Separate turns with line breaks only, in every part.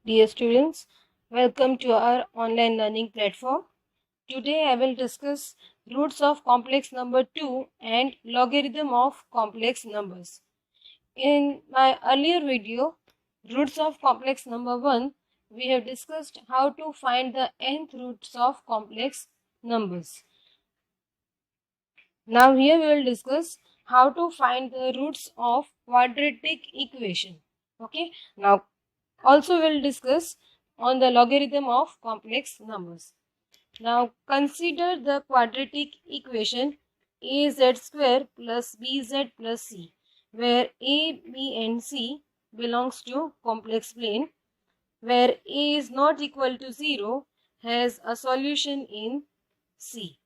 Dear students, welcome to our online learning platform. Today I will discuss roots of complex number 2 and logarithm of complex numbers. In my earlier video, roots of complex number 1, we have discussed how to find the nth roots of complex numbers. Now here we will discuss how to find the roots of quadratic equation. Okay, now also we will discuss on the logarithm of complex numbers. Now consider the quadratic equation az square plus bz plus c, where a, b and c belongs to complex plane, where a is not equal to 0 has a solution in C.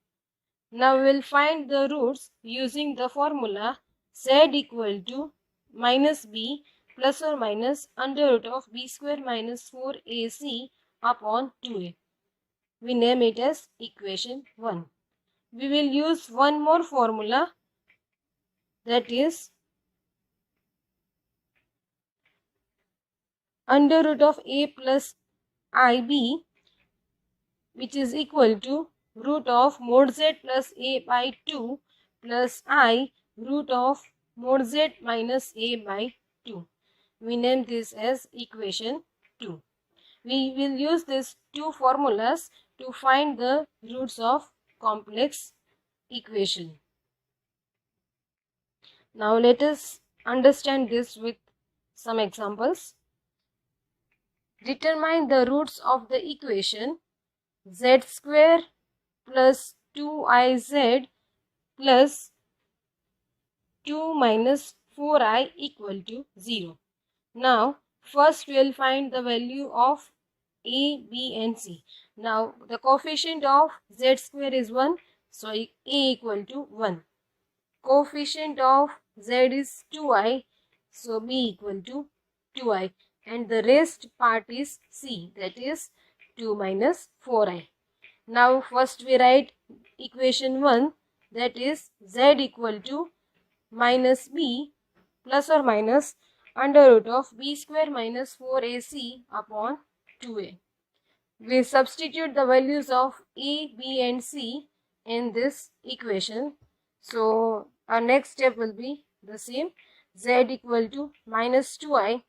Now we will find the roots using the formula z equal to minus b plus or minus under root of b square minus 4ac upon 2a. We name it as equation 1. We will use one more formula, that is under root of a plus ib, which is equal to root of mod z plus a by 2 plus I root of mod z minus a by 2. We name this as equation 2. We will use these two formulas to find the roots of complex equation. Now let us understand this with some examples. Determine the roots of the equation z square plus 2iz plus 2 minus 4i equal to 0. Now first we will find the value of a, b and c. Now the coefficient of z square is 1, so a equal to 1. Coefficient of z is 2i, so b equal to 2i, and the rest part is c, that is 2 minus 4i. Now first we write equation 1, that is z equal to minus b plus or minus under root of b square minus 4ac upon 2a. We substitute the values of a, b and c in this equation. So our next step will be the same, z equal to minus 2i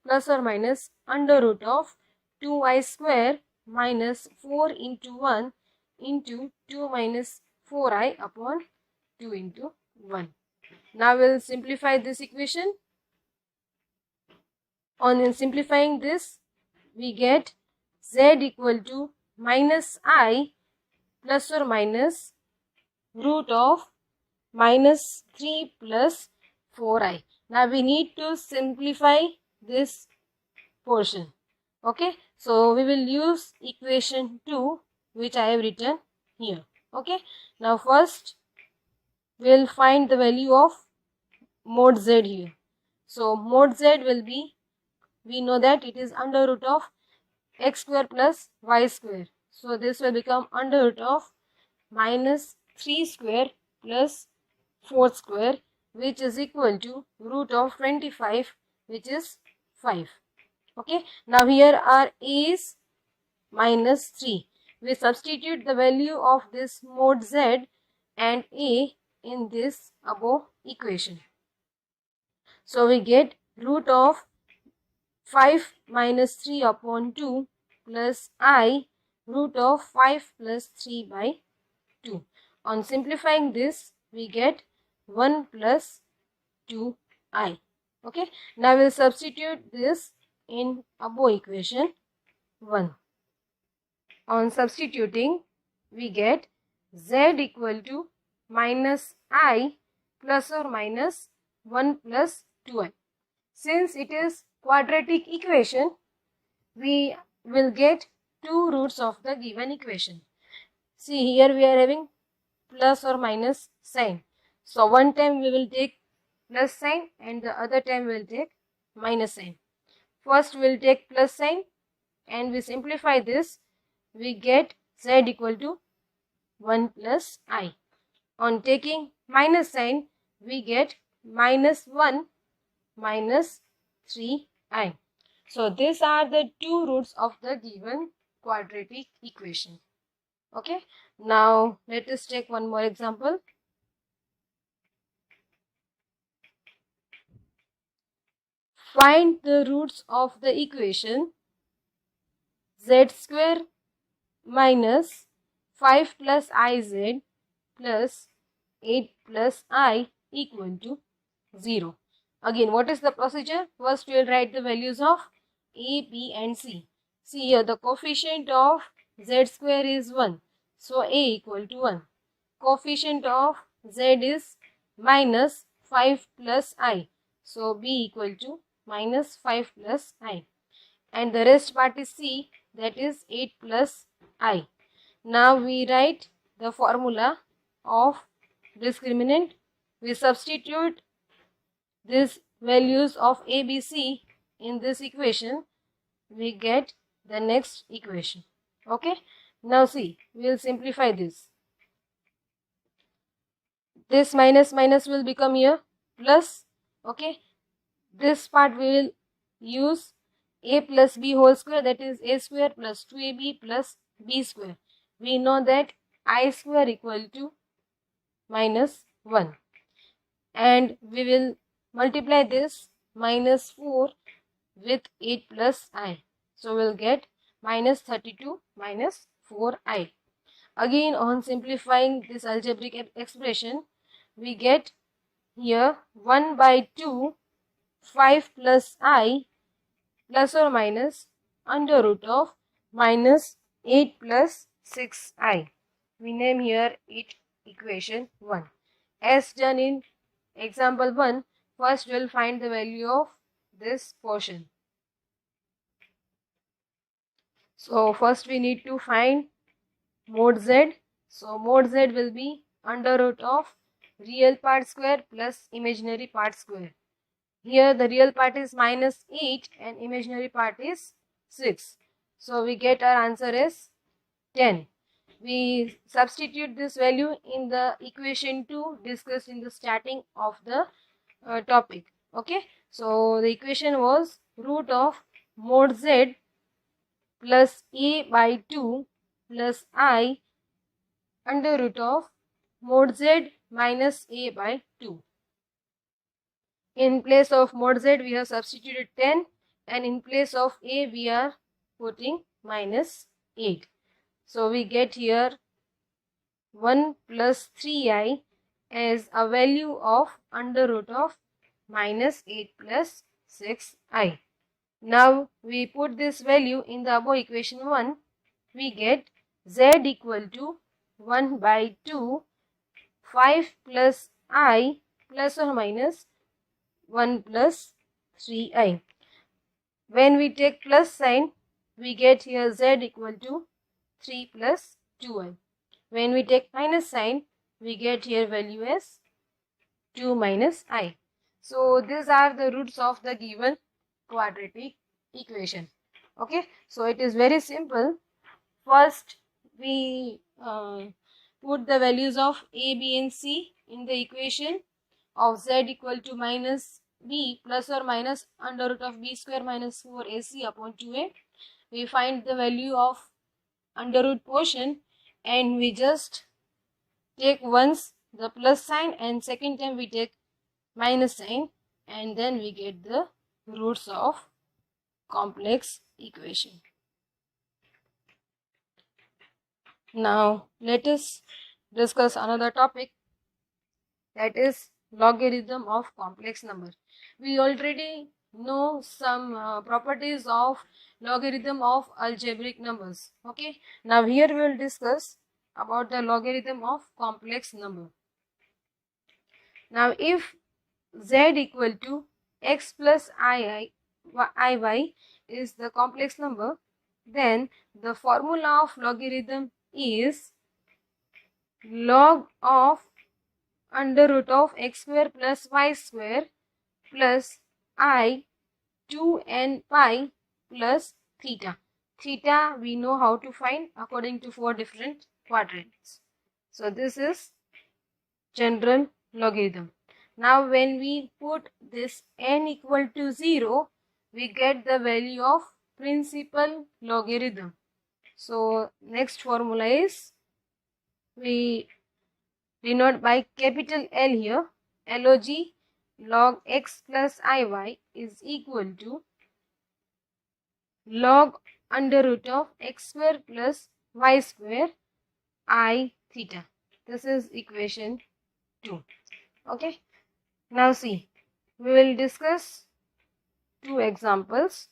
plus or minus under root of 2i square minus 4 into 1 into 2 minus 4i upon 2 into 1. Now we will simplify this equation. On simplifying this, we get z equal to minus I plus or minus root of minus 3 plus 4i. Now we need to simplify this portion. Okay, so we will use equation 2, which I have written here. Okay, now first we will find the value of mod z here. So mod z will be, we know that it is under root of x square plus y square. So this will become under root of minus 3 square plus 4 square, which is equal to root of 25, which is 5. Okay, now here our a is minus 3. We substitute the value of this mod z and a in this above equation. So we get root of 5 minus 3 upon 2 plus I root of 5 plus 3 by 2. On simplifying this, we get 1 plus 2i. Okay, now we'll substitute this in above equation 1. On substituting, we get z equal to minus I plus or minus 1 plus 2i. Since it is quadratic equation, we will get two roots of the given equation. See, here we are having plus or minus sign. So one time we will take plus sign and the other time we will take minus sign. First we will take plus sign and we simplify this. We get z equal to 1 plus I. On taking minus sign, we get minus 1 minus 3i. So these are the two roots of the given quadratic equation. Okay. Now let us take one more example. Find the roots of the equation z square minus 5 plus iz plus 8 plus I equal to 0. Again, what is the procedure? First, we will write the values of A, B and C. See here, the coefficient of z square is 1. So, A equal to 1. Coefficient of z is minus 5 plus I. So, B equal to minus 5 plus I. And the rest part is C, that is 8 plus I. Now, we write the formula of discriminant. We substitute these values of A, B, C in this equation. We get the next equation. Okay. Now see, we will simplify this. This minus minus will become here plus. Okay. This part we will use A plus B whole square, that is A square plus 2AB plus B square. We know that I square equal to minus 1. And we will multiply this minus 4 with 8 plus I. So we'll get minus 32 minus 4I. Again, on simplifying this algebraic expression, we get here 1 by 2 5 plus I plus or minus under root of minus 8 plus 6I. We name here it equation 1. As done in example 1, first we will find the value of this portion. So first we need to find mod z. So mod z will be under root of real part square plus imaginary part square. Here the real part is minus 8 and imaginary part is 6. So we get our answer as 10. We substitute this value in the equation 2 discussed in the starting of the topic. Okay. So the equation was root of mod z plus a by 2 plus I under root of mod z minus a by 2. In place of mod z, we have substituted 10, and in place of a, we are putting minus 8. So we get here 1 plus 3I as a value of under root of minus 8 plus 6I. Now we put this value in the above equation 1. We get z equal to 1 by 2 5 plus I plus or minus 1 plus 3I. When we take plus sign, we get here z equal to 3 plus 2I. When we take minus sign, we get here value as 2 minus I. So these are the roots of the given quadratic equation. Okay, so it is very simple. First, we put the values of A, B and C in the equation of z equal to minus b plus or minus under root of b square minus 4ac upon 2a. We find the value of under root portion and we just take once the plus sign and second time we take minus sign, and then we get the roots of complex equation. Now let us discuss another topic, that is logarithm of complex number. We already know some properties of logarithm of algebraic numbers. Okay, now here we will discuss about the logarithm of complex number. Now if z equal to x plus iy is the complex number, then the formula of logarithm is log of under root of x square plus y square plus I 2n pi plus theta. Theta we know how to find according to 4 different quadrants. So this is general logarithm. Now when we put this n equal to 0, we get the value of principal logarithm. So next formula is, we denote by capital L here, log log x plus iy is equal to log under root of x square plus y square I theta. This is equation 2. Okay. Now see, we will discuss two examples.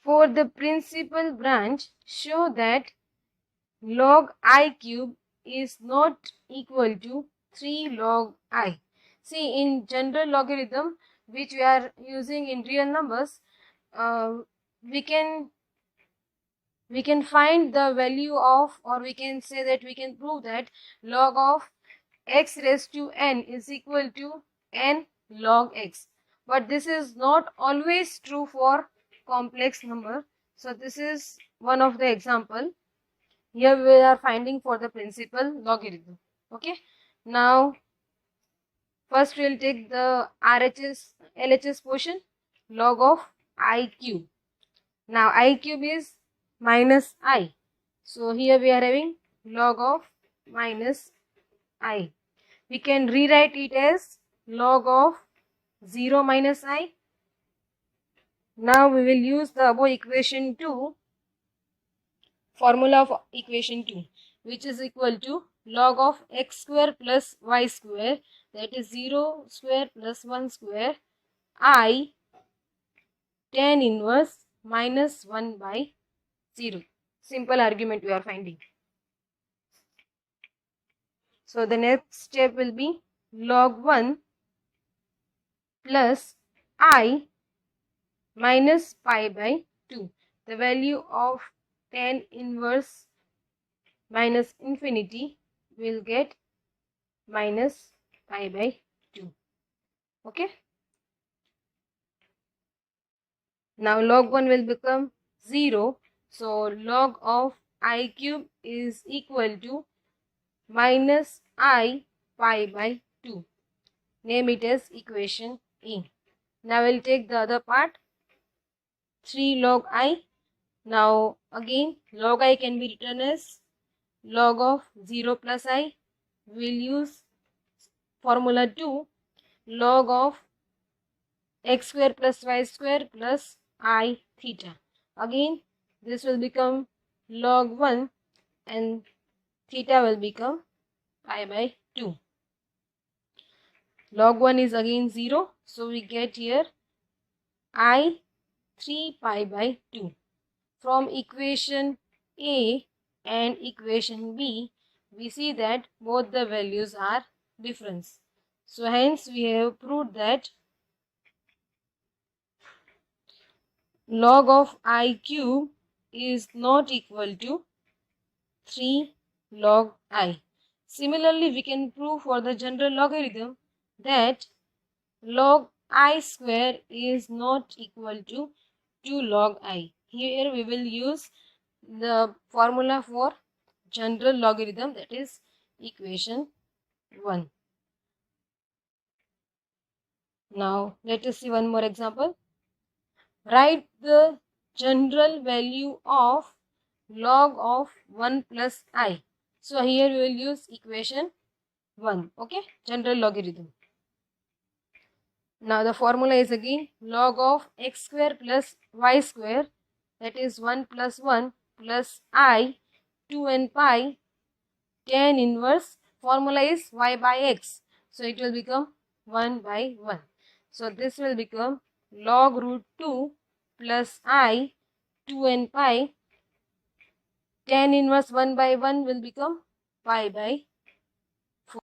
For the principal branch, show that log I cube is not equal to 3 log I. See, in general logarithm, which we are using in real numbers, we can find the value of, or we can say that we can prove that log of x raised to n is equal to n log x. But this is not always true for complex number. So this is one of the example. Here we are finding for the principal logarithm. Okay. Now first we will take the LHS portion, log of I cube. Now I cube is minus I. So here we are having log of minus I. We can rewrite it as log of 0 minus I. Now we will use the above equation 2, formula of equation 2, which is equal to log of x square plus y square, that is 0 square plus 1 square, I tan inverse minus 1 by 0. Simple argument we are finding. So the next step will be log 1 plus I minus pi by 2. The value of tan inverse minus infinity will get minus pi by 2. Okay. Now log 1 will become 0. So log of I cube is equal to minus I pi by 2. Name it as equation A. Now we'll take the other part, 3 log I. Now again log I can be written as log of 0 plus I. We'll use formula 2, log of x square plus y square plus I theta. Again this will become log 1 and theta will become pi by 2. Log 1 is again 0. So we get here I 3 pi by 2. From equation A and equation B, we see that both the values are different. So hence we have proved that log of I cube is not equal to 3 log I. Similarly, we can prove for the general logarithm that log I square is not equal to 2 log I. Here we will use the formula for general logarithm, that is equation 1. Now let us see one more example. Write the general value of log of 1 plus I. So here we will use equation 1. Okay, general logarithm. Now the formula is again log of x square plus y square, that is 1 plus 1 plus I 2n pi tan inverse, formula is y by x. So it will become 1 by 1. So this will become log root 2 plus I 2n pi tan inverse 1 by 1 will become pi by 4.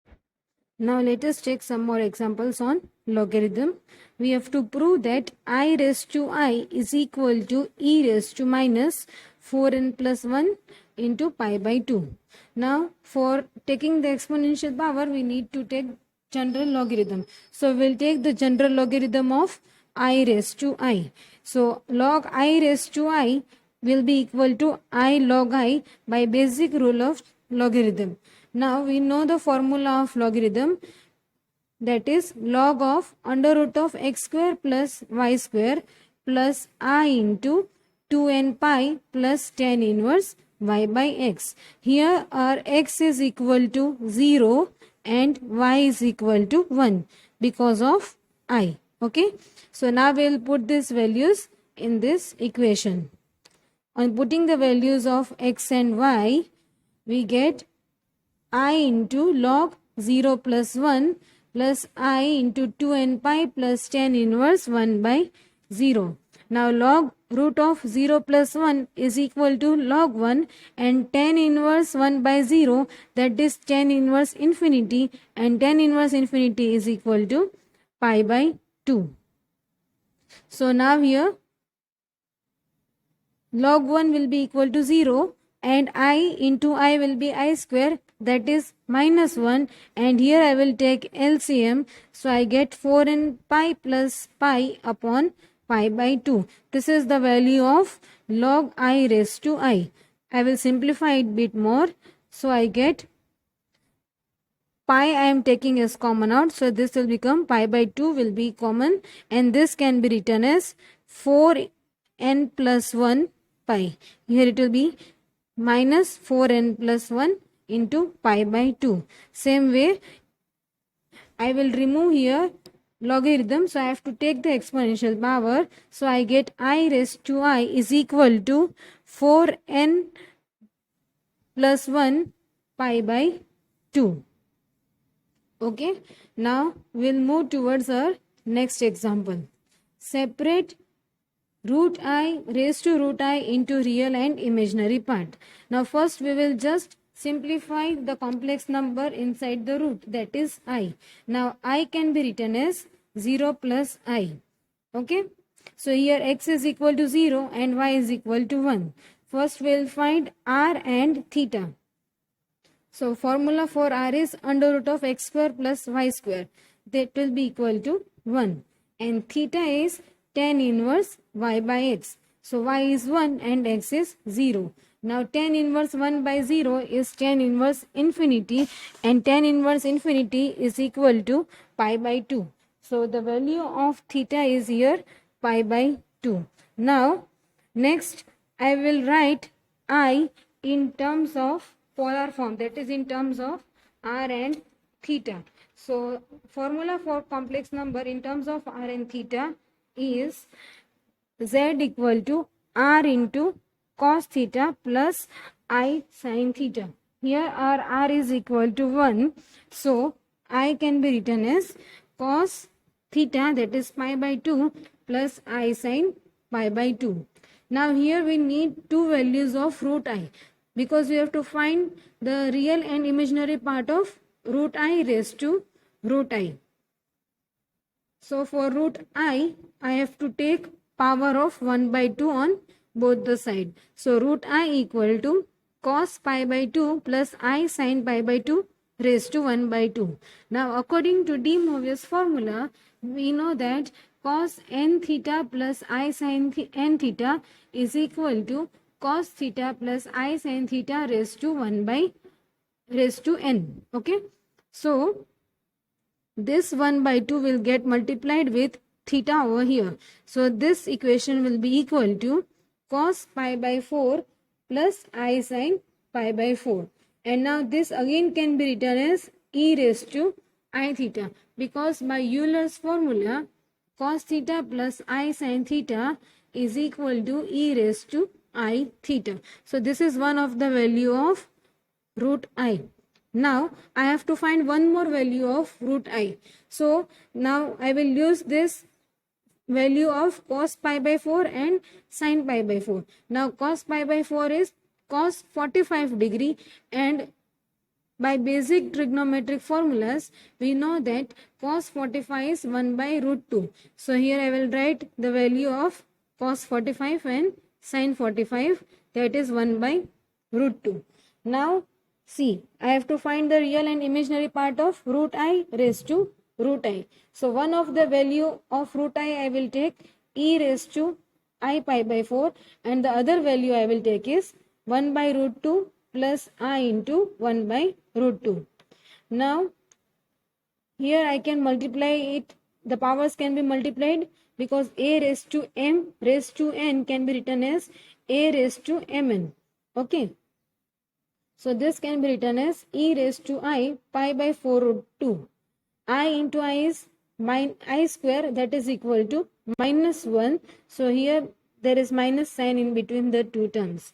Now let us take some more examples on logarithm. We have to prove that I raised to I is equal to e raised to minus 4n plus 1 into pi by 2. Now for taking the exponential power, we need to take general logarithm. So we will take the general logarithm of I raised to I. So log I raised to I will be equal to I log I by basic rule of logarithm. Now we know the formula of logarithm.
that is log of under root of x square plus y square plus I into 2n pi plus tan inverse y by x. Here our x is equal to 0 and y is equal to 1 because of I. Okay. So now we will put these values in this equation. On putting the values of x and y, we get I into log 0 plus 1 plus I into 2n pi plus tan inverse 1 by 0. Now log root of 0 plus 1 is equal to log 1 and tan inverse 1 by 0, that is tan inverse infinity, and tan inverse infinity is equal to pi by 2. So now here log 1 will be equal to 0 and I into I will be I square, that is minus 1, and here I will take LCM, so I get 4n pi plus pi upon pi by 2. This is the value of log I raised to I. I will simplify it bit more, so I get pi I am taking as common out, so this will become pi by 2 will be common, and this can be written as 4n plus 1 pi. Here it will be minus 4n plus 1 into pi by 2. Same way, I will remove here logarithm, so I have to take the exponential power. So I get I raised to I is equal to 4n plus 1 pi by 2. Okay, now we'll move towards our next example. Separate root I raised to root I into real and imaginary part. Now first we will just simplify the complex number inside the root, that is I. Now I can be written as 0 plus I. Okay, so here x is equal to 0 and y is equal to 1. First we will find r and theta. So formula for r is under root of x square plus y square, that will be equal to 1, and theta is tan inverse y by x. So y is 1 and x is 0. Now tan inverse 1 by 0 is tan inverse infinity, and tan inverse infinity is equal to pi by 2. So the value of theta is here pi by 2. Now next I will write I in terms of polar form, that is in terms of r and theta. So formula for complex number in terms of r and theta is z equal to r into cos theta plus I sin theta. Here our r is equal to 1, so I can be written as cos theta, that is pi by 2, plus I sin pi by 2. Now here we need two values of root I, because we have to find the real and imaginary part of root I raised to root I. So for root I have to take power of 1 by 2 on both the side. So root I equal to cos pi by 2 plus I sin pi by 2 raised to 1 by 2. Now according to De Moivre's formula, we know that cos n theta plus I sin n theta is equal to cos theta plus I sin theta raised to 1 by raised to n. Okay, so this 1 by 2 will get multiplied with theta over here. So this equation will be equal to cos pi by 4 plus I sin pi by 4. And now this again can be written as e raised to I theta, because by Euler's formula cos theta plus I sin theta is equal to e raised to I theta. So this is one of the value of root I. Now I have to find one more value of root I. So now I will use this value of cos pi by 4 and sin pi by 4. Now cos pi by 4 is cos 45 degree, and by basic trigonometric formulas we know that cos 45 is 1 by root 2. So here I will write the value of cos 45 and sin 45, that is 1 by root 2. Now see, I have to find the real and imaginary part of root I raised to root I. So one of the value of root I will take e raised to I pi by 4, and the other value I will take is 1 by root 2 plus I into 1 by root 2. Now Here I can multiply it, the powers can be multiplied, because a raised to m raised to n can be written as a raised to mn. Okay. So this can be written as e raised to I pi by 4 root 2. I into I is I square, that is equal to minus 1. So here there is minus sign in between the two terms.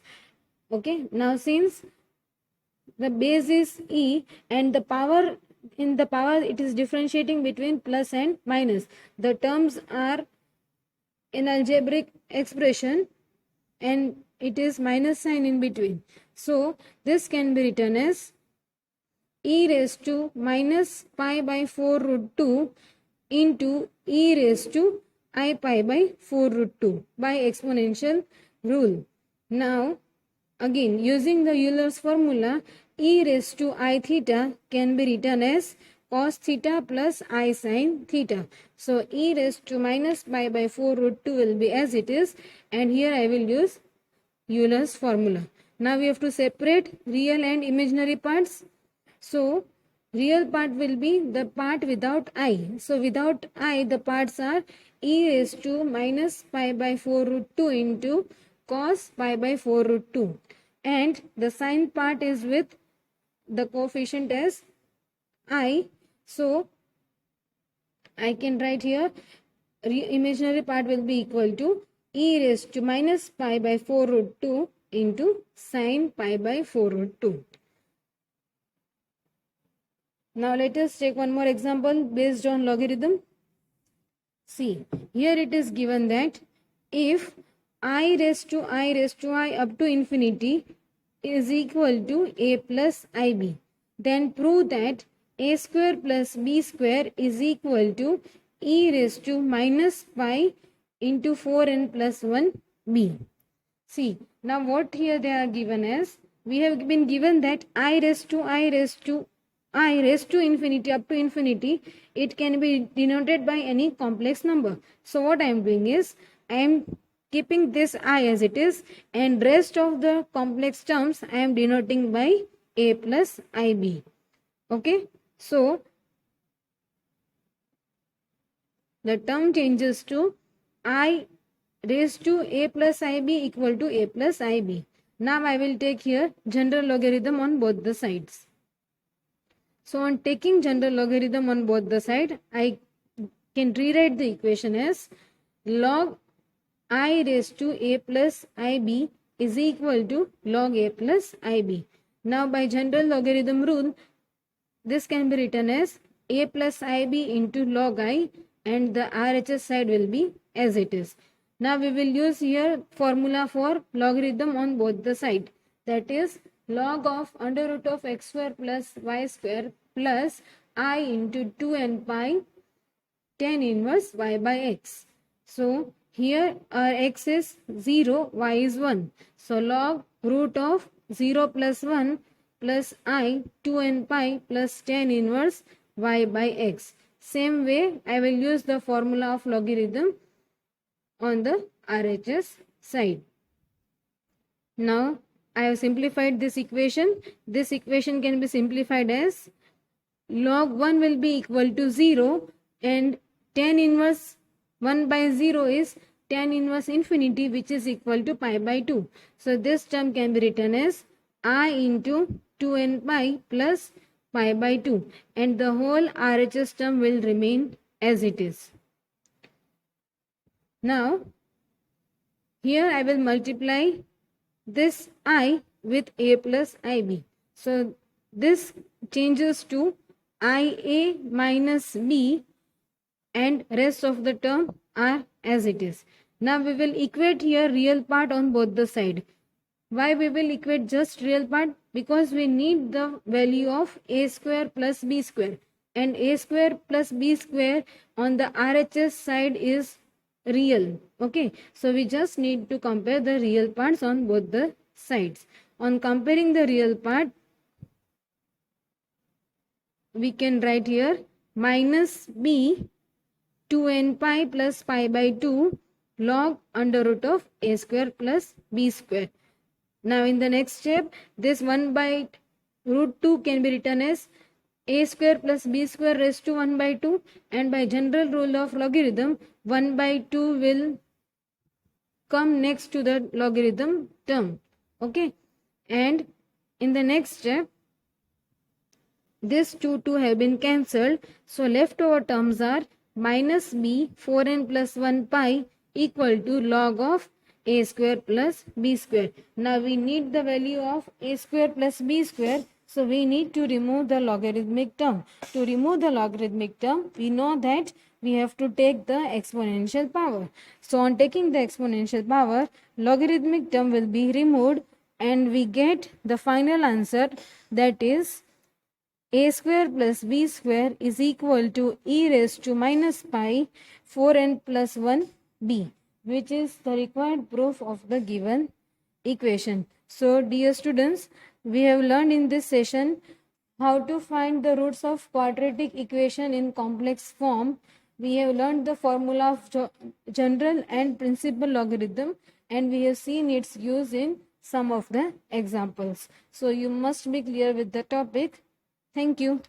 Okay. Now since the base is e and the power, in the power it is differentiating between plus and minus, the terms are in algebraic expression and it is minus sign in between. So this can be written as e raised to minus pi by 4 root 2 into e raised to I pi by 4 root 2 by exponential rule. Now again, using the Euler's formula, e raised to I theta can be written as cos theta plus I sin theta. So e raised to minus pi by 4 root 2 will be as it is, and here I will use Euler's formula. Now we have to separate real and imaginary parts. So real part will be the part without I. So without I, the parts are e raised to minus pi by 4 root 2 into cos pi by 4 root 2. And the sign part is with the coefficient as I. So I can write here imaginary part will be equal to e raised to minus pi by 4 root 2 into sin pi by 4 root 2. Now let us take one more example based on logarithm. See, here it is given that if I raised to I up to infinity is equal to a plus ib, then prove that a square plus b square is equal to e raised to minus pi into 4n plus 1b. See, now what here they are given as, we have been given that I raised to infinity up to infinity, it can be denoted by any complex number. So what I am doing is, I am keeping this I as it is, and rest of the complex terms I am denoting by a plus ib. Okay. So the term changes to I raised to a plus ib equal to a plus ib. Now I will take here general logarithm on both the sides. So on taking general logarithm on both the side, I can rewrite the equation as log I raised to a plus ib is equal to log a plus ib. Now by general logarithm rule, this can be written as a plus ib into log I, and the RHS side will be as it is. Now we will use here formula for logarithm on both the side, that is log of under root of x square plus y square plus I into 2n pi tan inverse y by x. So here our x is 0, y is 1. So log root of 0 plus 1 plus I 2n pi plus tan inverse y by x. Same way I will use the formula of logarithm on the RHS side. Now I have simplified this equation. This equation can be simplified as log 1 will be equal to 0 and tan inverse 1 by 0 is tan inverse infinity, which is equal to pi by 2. So this term can be written as I into 2n pi plus pi by 2, and the whole RHS term will remain as it is. Now here I will multiply this I with a plus ib. So this changes to ia minus b, and rest of the term are as it is. Now we will equate here real part on both the side. Why we will equate just real part? Because we need the value of a square plus b square, and a square plus b square on the RHS side is real. Okay, so we just need to compare the real parts on both the sides. On comparing the real part, we can write here minus b 2n pi plus pi by 2 log under root of a square plus b square. Now in the next step, this 1 by root 2 can be written as a square plus b square raised to 1 by 2, and by general rule of logarithm 1 by 2 will come next to the logarithm term. Okay, and in the next step this 2 have been cancelled, so leftover terms are minus b 4n plus 1 pi equal to log of a square plus b square. Now we need the value of a square plus b square, so we need to remove the logarithmic term. To remove the logarithmic term, we know that we have to take the exponential power. So on taking the exponential power, logarithmic term will be removed and we get the final answer, that is a square plus b square is equal to e raised to minus pi 4n plus 1 b, which is the required proof of the given equation. So dear students, we have learned in this session how to find the roots of quadratic equation in complex form. We have learned the formula of general and principal logarithm, and we have seen its use in some of the examples. So you must be clear with the topic. Thank you.